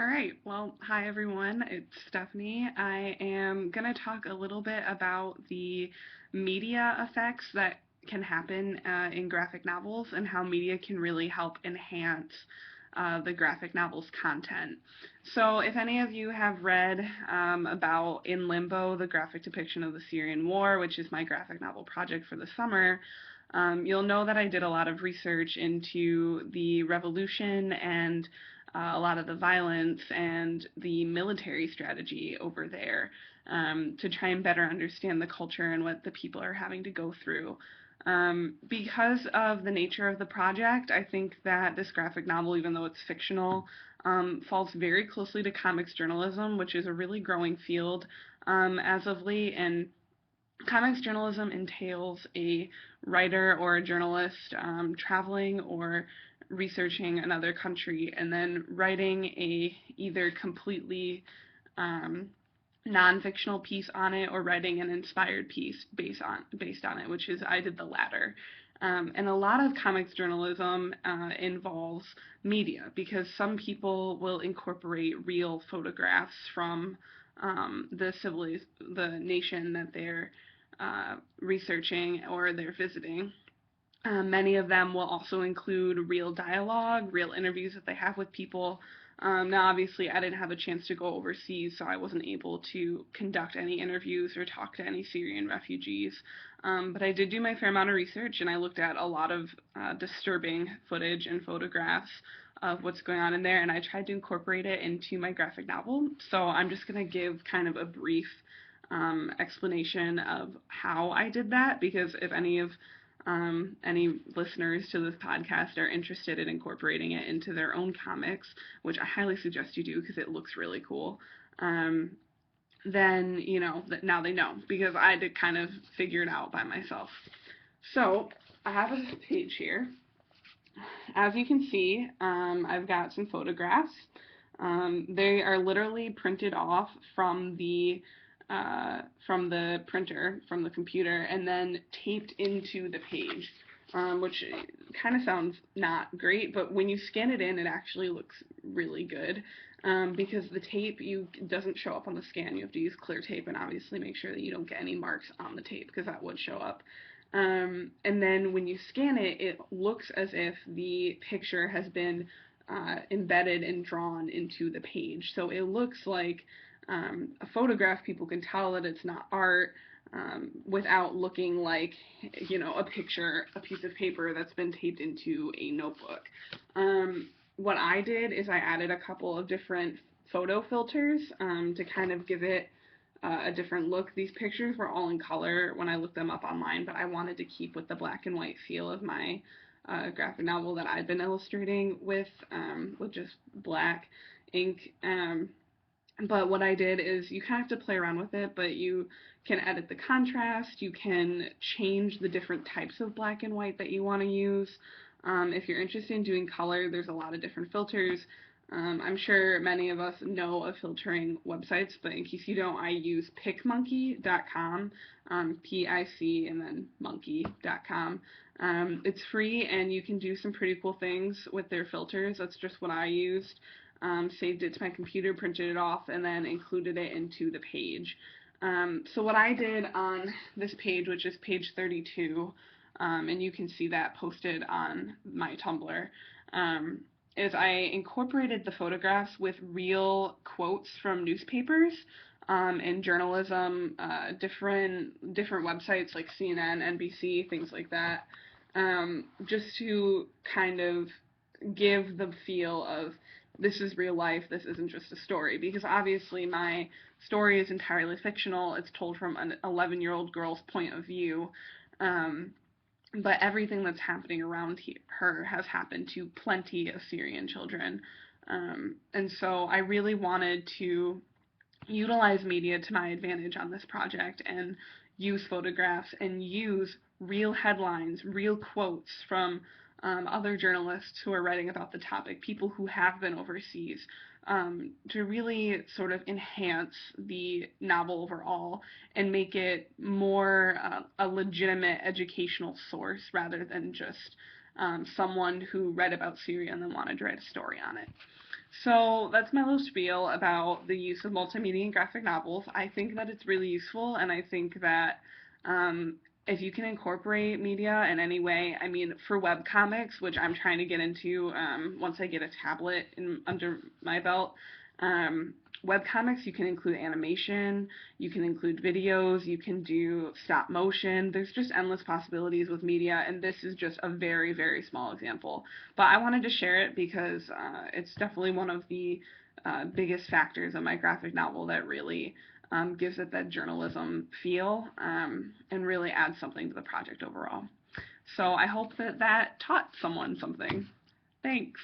All right, well, hi everyone, it's Stephanie. I am going to talk a little bit about the media effects that can happen in graphic novels and how media can really help enhance the graphic novel's content. So, if any of you have read about In Limbo, the graphic depiction of the Syrian War, which is my graphic novel project for the summer, you'll know that I did a lot of research into the revolution and a lot of the violence and the military strategy over there to try and better understand the culture and what the people are having to go through. Because of the nature of the project, I think that this graphic novel, even though it's fictional, falls very closely to comics journalism, which is a really growing field as of late. And comics journalism entails a writer or a journalist traveling or researching another country and then writing a either completely um, non-fictional piece on it or writing an inspired piece based on it, which is I did the latter. And a lot of comics journalism involves media because some people will incorporate real photographs from the nation that they're researching or they're visiting. Many of them will also include real dialogue, real interviews that they have with people. Now, obviously, I didn't have a chance to go overseas, so I wasn't able to conduct any interviews or talk to any Syrian refugees. But I did do my fair amount of research, and I looked at a lot of disturbing footage and photographs of what's going on in there, and I tried to incorporate it into my graphic novel. So I'm just going to give kind of a brief explanation of how I did that, because if any listeners to this podcast are interested in incorporating it into their own comics, which I highly suggest you do because it looks really cool, then, now they know because I did kind of figure it out by myself. So I have a page here. As you can see, I've got some photographs. They are literally printed off from the printer, from the computer, and then taped into the page, which kind of sounds not great, but when you scan it in, it actually looks really good. Because the tape doesn't show up on the scan. You have to use clear tape and obviously make sure that you don't get any marks on the tape because that would show up. And then when you scan it, it looks as if the picture has been embedded and drawn into the page. So it looks like a photograph. People can tell that it's not art without looking like, a picture, a piece of paper that's been taped into a notebook. What I did is I added a couple of different photo filters to kind of give it a different look. These pictures were all in color when I looked them up online, but I wanted to keep with the black and white feel of my graphic novel that I've been illustrating with just black ink. But what I did is you kind of have to play around with it, but you can edit the contrast, you can change the different types of black and white that you want to use. If you're interested in doing color, there's a lot of different filters. I'm sure many of us know of filtering websites, but in case you don't, I use picmonkey.com, P-I-C and then monkey.com. It's free and you can do some pretty cool things with their filters. That's just what I used. Saved it to my computer, printed it off, and then included it into the page. So what I did on this page, which is page 32, and you can see that posted on my Tumblr, is I incorporated the photographs with real quotes from newspapers and journalism, different websites like CNN, NBC, things like that, just to kind of give the feel of this is real life, this isn't just a story, because obviously my story is entirely fictional. It's told from an 11-year-old girl's point of view, but everything that's happening around her has happened to plenty of Syrian children. And so I really wanted to utilize media to my advantage on this project and use photographs and use real headlines, real quotes from other journalists who are writing about the topic, people who have been overseas, to really sort of enhance the novel overall and make it more a legitimate educational source rather than just someone who read about Syria and then wanted to write a story on it. So that's my little spiel about the use of multimedia in graphic novels. I think that it's really useful, and I think that if you can incorporate media in any way, I mean, for webcomics, which I'm trying to get into once I get a tablet under my belt, webcomics, you can include animation, you can include videos, you can do stop motion. There's just endless possibilities with media, and this is just a very, very small example. But I wanted to share it because it's definitely one of the biggest factors of my graphic novel that really gives it that journalism feel and really adds something to the project overall. So I hope that that taught someone something. Thanks.